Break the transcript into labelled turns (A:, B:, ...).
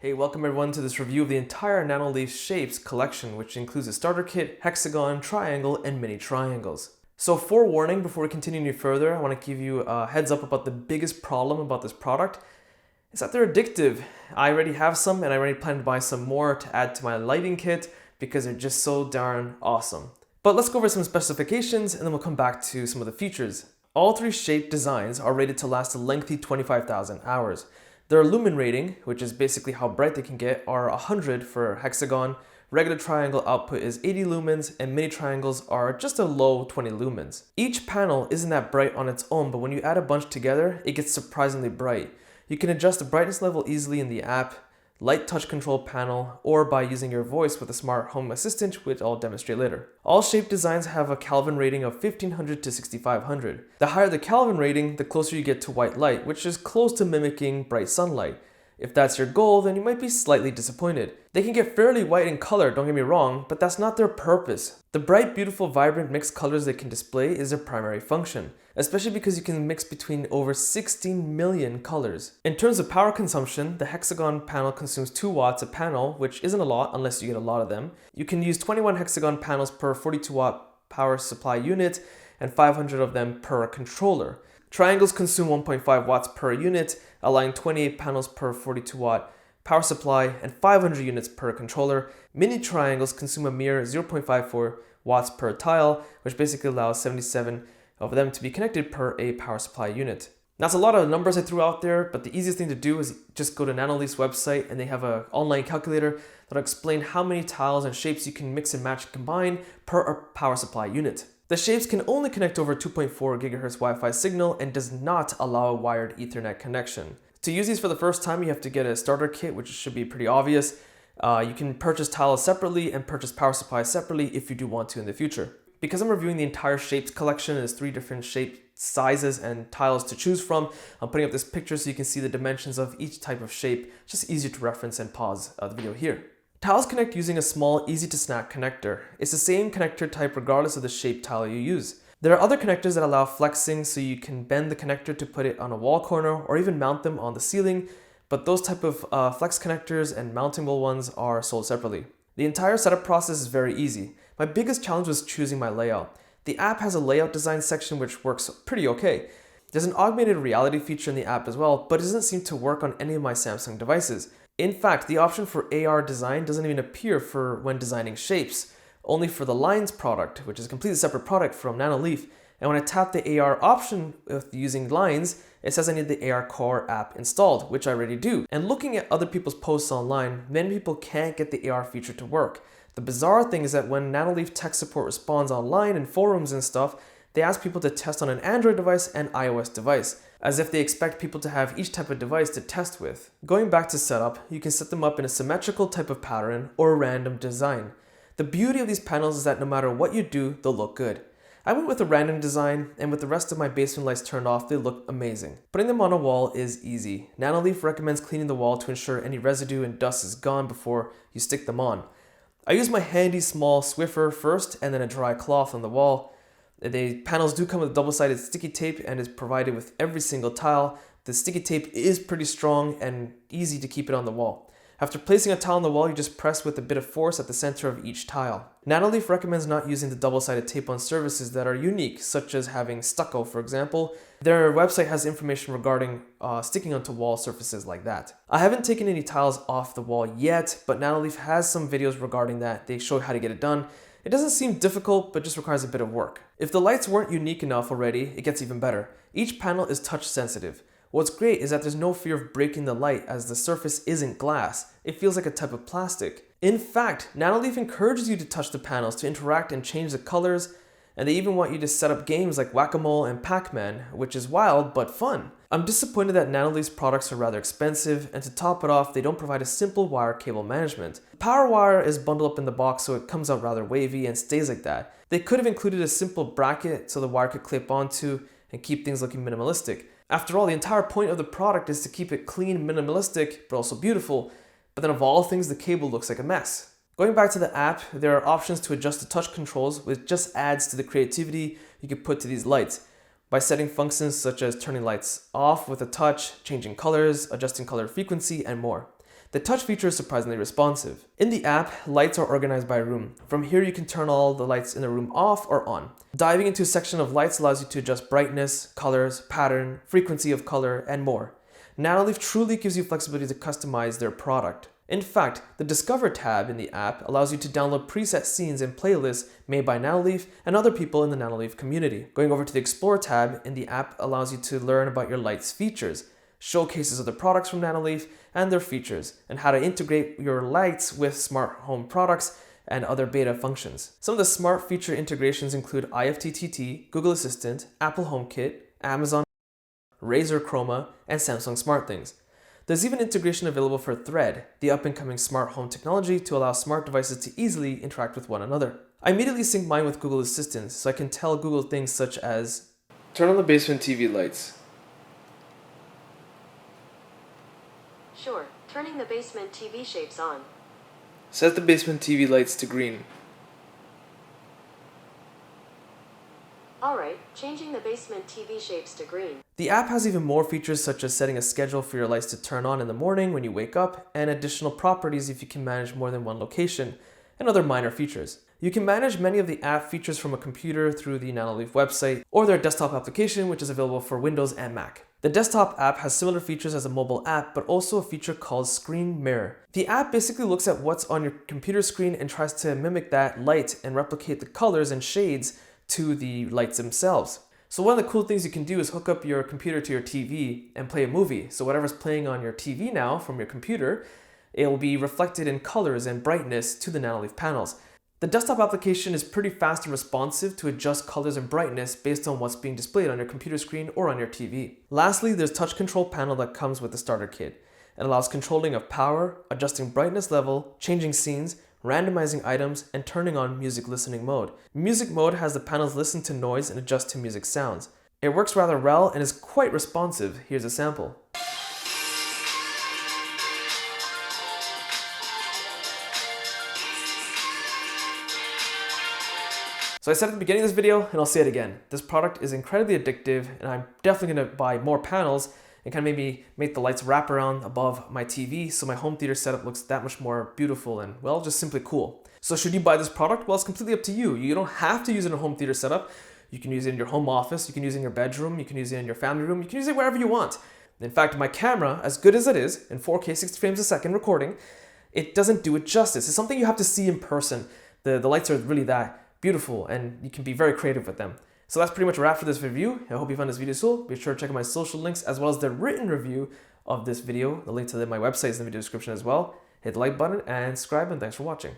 A: Hey, welcome everyone to this review of the entire Nanoleaf Shapes collection, which includes a starter kit, hexagon, triangle, and mini triangles. So forewarning, before we continue any further, I want to give you a heads up about the biggest problem about this product. Is that they're addictive. I already have some and I already plan to buy some more to add to my lighting kit because they're just so darn awesome. But let's go over some specifications and then we'll come back to some of the features. All three shape designs are rated to last a lengthy 25,000 hours. Their lumen rating, which is basically how bright they can get, are 100 for hexagon, regular triangle output is 80 lumens, and mini triangles are just a low 20 lumens. Each panel isn't that bright on its own, but when you add a bunch together, it gets surprisingly bright. You can adjust the brightness level easily in the app, light touch control panel, or by using your voice with a smart home assistant, which I'll demonstrate later. All shape designs have a Kelvin rating of 1500 to 6500. The higher the Kelvin rating, the closer you get to white light, which is close to mimicking bright sunlight. If that's your goal, then you might be slightly disappointed. They can get fairly white in color, don't get me wrong, but that's not their purpose. The bright, beautiful, vibrant mixed colors they can display is their primary function, especially because you can mix between over 16 million colors. In terms of power consumption, the hexagon panel consumes 2 watts a panel, which isn't a lot unless you get a lot of them. You can use 21 hexagon panels per 42 watt power supply unit and 500 of them per controller. Triangles consume 1.5 watts per unit, allowing 28 panels per 42 watt power supply and 500 units per controller. Mini triangles consume a mere 0.54 watts per tile, which basically allows 77 of them to be connected per a power supply unit. Now, that's a lot of numbers I threw out there, but the easiest thing to do is just go to Nanoleaf's website and they have an online calculator that'll explain how many tiles and shapes you can mix and match and combine per a power supply unit. The shapes can only connect over 2.4 GHz Wi-Fi signal and does not allow a wired Ethernet connection. To use these for the first time, you have to get a starter kit, which should be pretty obvious. You can purchase tiles separately and purchase power supplies separately if you do want to in the future. Because I'm reviewing the entire shapes collection, there's 3 different shape sizes and tiles to choose from. I'm putting up this picture so you can see the dimensions of each type of shape. It's just easier to reference and pause the video here. Tiles connect using a small, easy-to-snap connector. It's the same connector type regardless of the shape tile you use. There are other connectors that allow flexing, so you can bend the connector to put it on a wall corner or even mount them on the ceiling, but those type of flex connectors and mountable ones are sold separately. The entire setup process is very easy. My biggest challenge was choosing my layout. The app has a layout design section which works pretty okay. There's an augmented reality feature in the app as well, but it doesn't seem to work on any of my Samsung devices. In fact, the option for AR design doesn't even appear for when designing shapes, only for the Lines product, which is a completely separate product from Nanoleaf. And when I tap the AR option with using Lines, it says I need the AR Core app installed, which I already do. And looking at other people's posts online, many people can't get the AR feature to work. The bizarre thing is that when Nanoleaf tech support responds online in forums and stuff, they ask people to test on an Android device and iOS device, as if they expect people to have each type of device to test with. Going back to setup, you can set them up in a symmetrical type of pattern or a random design. The beauty of these panels is that no matter what you do, they'll look good. I went with a random design, and with the rest of my basement lights turned off, they look amazing. Putting them on a wall is easy. Nanoleaf recommends cleaning the wall to ensure any residue and dust is gone before you stick them on. I use my handy small Swiffer first and then a dry cloth on the wall. The panels do come with double-sided sticky tape and is provided with every single tile. The sticky tape is pretty strong and easy to keep it on the wall. After placing a tile on the wall, you just press with a bit of force at the center of each tile. Nanoleaf recommends not using the double-sided tape on surfaces that are unique, such as having stucco, for example. Their website has information regarding sticking onto wall surfaces like that. I haven't taken any tiles off the wall yet, but Nanoleaf has some videos regarding that. They show how to get it done. It doesn't seem difficult, but just requires a bit of work. If the lights weren't unique enough already, it gets even better. Each panel is touch sensitive. What's great is that there's no fear of breaking the light as the surface isn't glass. It feels like a type of plastic. In fact, Nanoleaf encourages you to touch the panels to interact and change the colors, and they even want you to set up games like Whack-A-Mole and Pac-Man, which is wild but fun. I'm disappointed that Nanoleaf's products are rather expensive, and to top it off, they don't provide a simple wire cable management. The power wire is bundled up in the box, so it comes out rather wavy and stays like that. They could have included a simple bracket so the wire could clip onto and keep things looking minimalistic. After all, the entire point of the product is to keep it clean, minimalistic, but also beautiful. But then of all things, the cable looks like a mess. Going back to the app, there are options to adjust the touch controls, which just adds to the creativity you can put to these lights. By setting functions such as turning lights off with a touch, changing colors, adjusting color frequency, and more. The touch feature is surprisingly responsive. In the app, lights are organized by room. From here, you can turn all the lights in the room off or on. Diving into a section of lights allows you to adjust brightness, colors, pattern, frequency of color, and more. Nanoleaf truly gives you flexibility to customize their product. In fact, the Discover tab in the app allows you to download preset scenes and playlists made by Nanoleaf and other people in the Nanoleaf community. Going over to the Explore tab in the app allows you to learn about your lights features, showcases of the products from Nanoleaf and their features, and how to integrate your lights with smart home products and other beta functions. Some of the smart feature integrations include IFTTT, Google Assistant, Apple HomeKit, Amazon, Razer Chroma, and Samsung SmartThings. There's even integration available for Thread, the up-and-coming smart home technology to allow smart devices to easily interact with one another. I immediately sync mine with Google Assistant, so I can tell Google things such as, turn on the basement TV lights.
B: Sure, turning the basement TV shapes on.
A: Set the basement TV lights to green.
B: Alright, changing the basement TV shapes to green.
A: The app has even more features such as setting a schedule for your lights to turn on in the morning when you wake up, and additional properties if you can manage more than one location, and other minor features. You can manage many of the app features from a computer through the Nanoleaf website or their desktop application, which is available for Windows and Mac. The desktop app has similar features as a mobile app, but also a feature called Screen Mirror. The app basically looks at what's on your computer screen and tries to mimic that light and replicate the colors and shades to the lights themselves. So one of the cool things you can do is hook up your computer to your TV and play a movie. So whatever's playing on your TV now from your computer, it will be reflected in colors and brightness to the Nanoleaf panels. The desktop application is pretty fast and responsive to adjust colors and brightness based on what's being displayed on your computer screen or on your TV. Lastly, there's touch control panel that comes with the starter kit. It allows controlling of power, adjusting brightness level, changing scenes, randomizing items, and turning on music listening mode. Music mode has the panels listen to noise and adjust to music sounds. It works rather well and is quite responsive. Here's a sample. So I said at the beginning of this video, and I'll say it again, this product is incredibly addictive, and I'm definitely gonna buy more panels and kind of maybe make the lights wrap around above my TV so my home theater setup looks that much more beautiful and, well, just simply cool. So should you buy this product? Well, it's completely up to you. You don't have to use it in a home theater setup. You can use it in your home office, you can use it in your bedroom, you can use it in your family room, you can use it wherever you want. In fact, my camera, as good as it is, in 4K 60 frames a second recording, it doesn't do it justice. It's something you have to see in person. The lights are really that beautiful and you can be very creative with them. So that's pretty much a wrap for this review. I hope you found this video useful. Be sure to check out my social links as well as the written review of this video. The link to my website is in the video description as well. Hit the like button and subscribe, and thanks for watching.